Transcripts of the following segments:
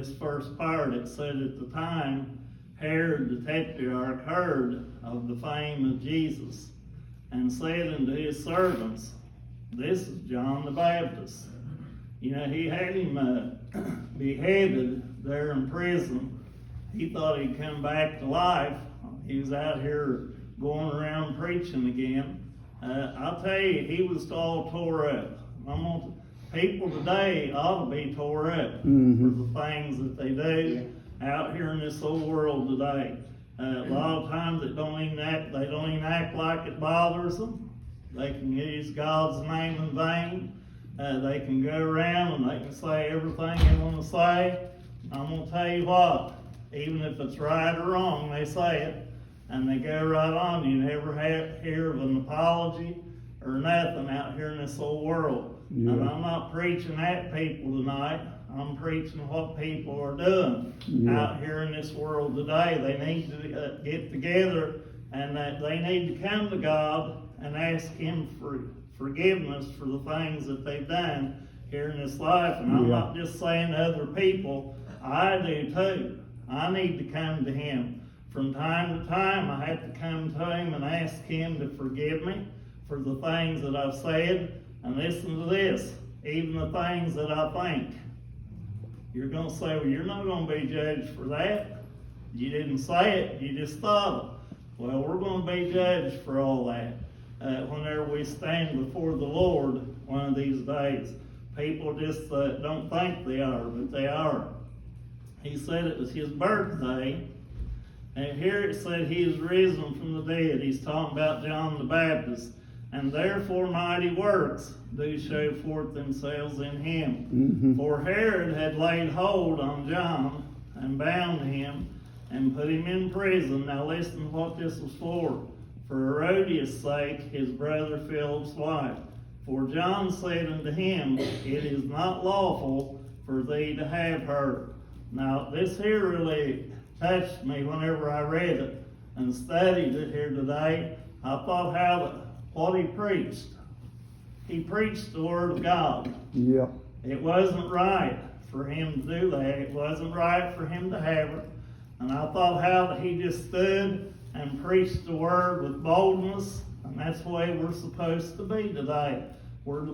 this first part, it said at the time, Herod the Tetrarch heard of the fame of Jesus, and said unto his servants, this is John the Baptist. You know, he had him beheaded there in prison. He thought he'd come back to life. He was out here going around preaching again. I'll tell you, he was all tore up. People today ought to be tore up for the things that they do out here in this old world today. A lot of times they don't even act like it bothers them. They can use God's name in vain. They can go around and they can say everything they want to say. I'm going to tell you what, even if it's right or wrong, they say it, and they go right on. You never hear of an apology or nothing out here in this old world. Yeah. And I'm not preaching at people tonight. I'm preaching what people are doing out here in this world today. They need to get together, and that they need to come to God and ask Him for forgiveness for the things that they've done here in this life. And I'm not just saying to other people, I do too. I need to come to Him. From time to time, I have to come to Him and ask Him to forgive me for the things that I've said. And listen to this, even the things that I think. You're going to say, well, you're not going to be judged for that. You didn't say it, you just thought it. Well, we're going to be judged for all that. Whenever we stand before the Lord one of these days. People just don't think they are, but they are. He said it was his birthday, and here it said he is risen from the dead. He's talking about John the Baptist. And therefore mighty works do show forth themselves in him. For Herod had laid hold on John and bound him and put him in prison. Now listen to what this was for. For Herodias' sake, his brother Philip's wife. For John said unto him, it is not lawful for thee to have her. Now this here really touched me whenever I read it and studied it here today. I thought what he preached. He preached the Word of God. Yeah. It wasn't right for him to do that. It wasn't right for him to have her. And I thought how he just stood and preached the Word with boldness. And that's the way we're supposed to be today. We're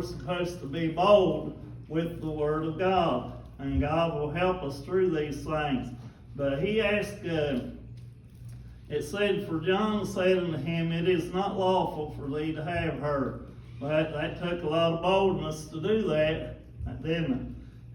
supposed to be bold with the Word of God. And God will help us through these things. But he asked... It said, for John said unto him, it is not lawful for thee to have her. But that took a lot of boldness to do that, didn't it?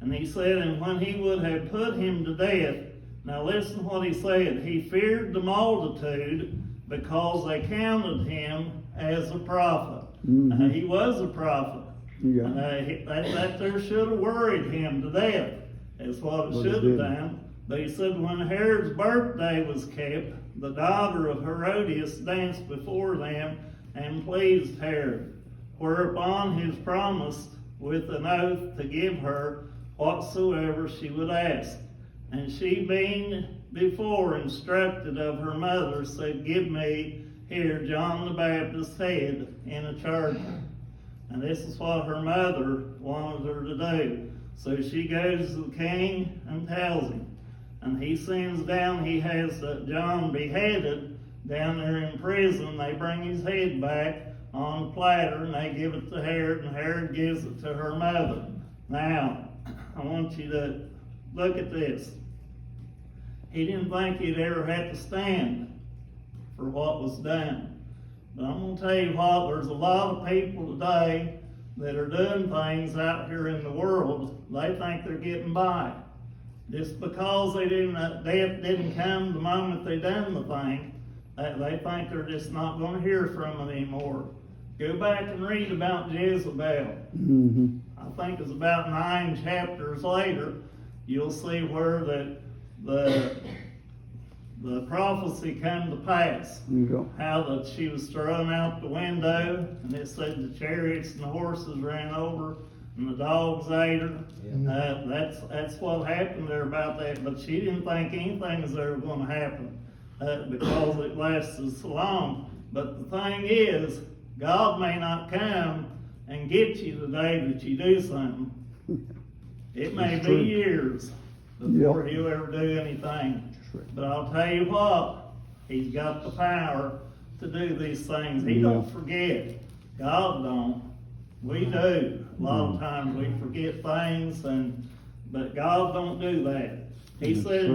And he said, and when he would have put him to death, now listen what he said, he feared the multitude because they counted him as a prophet. He was a prophet. That there should have worried him to death, is what it should have done. But he said, when Herod's birthday was kept, the daughter of Herodias danced before them and pleased Herod, whereupon he promised with an oath to give her whatsoever she would ask. And she, being before instructed of her mother, said, give me here John the Baptist's head in a charger. And this is what her mother wanted her to do. So she goes to the king and tells him. And he sends down, he has John beheaded down there in prison. They bring his head back on a platter and they give it to Herod, and Herod gives it to her mother. Now, I want you to look at this. He didn't think he'd ever have to stand for what was done. But I'm going to tell you what, there's a lot of people today that are doing things out here in the world, they think they're getting by. Just because death didn't come the moment they done the thing, they think they're just not going to hear from it anymore. Go back and read about Jezebel. I think it's about 9 chapters later, you'll see where the prophecy come to pass. How that she was thrown out the window, and it said the chariots and the horses ran over, and the dogs ate her. That's what happened there about that. But she didn't think anything was ever going to happen because it lasted so long. But the thing is, God may not come and get you the day that you do something. It may be years. before he'll ever do anything. But I'll tell you what, he's got the power to do these things. He don't forget. God don't. We do. A lot of times we forget things, but God don't do that. He said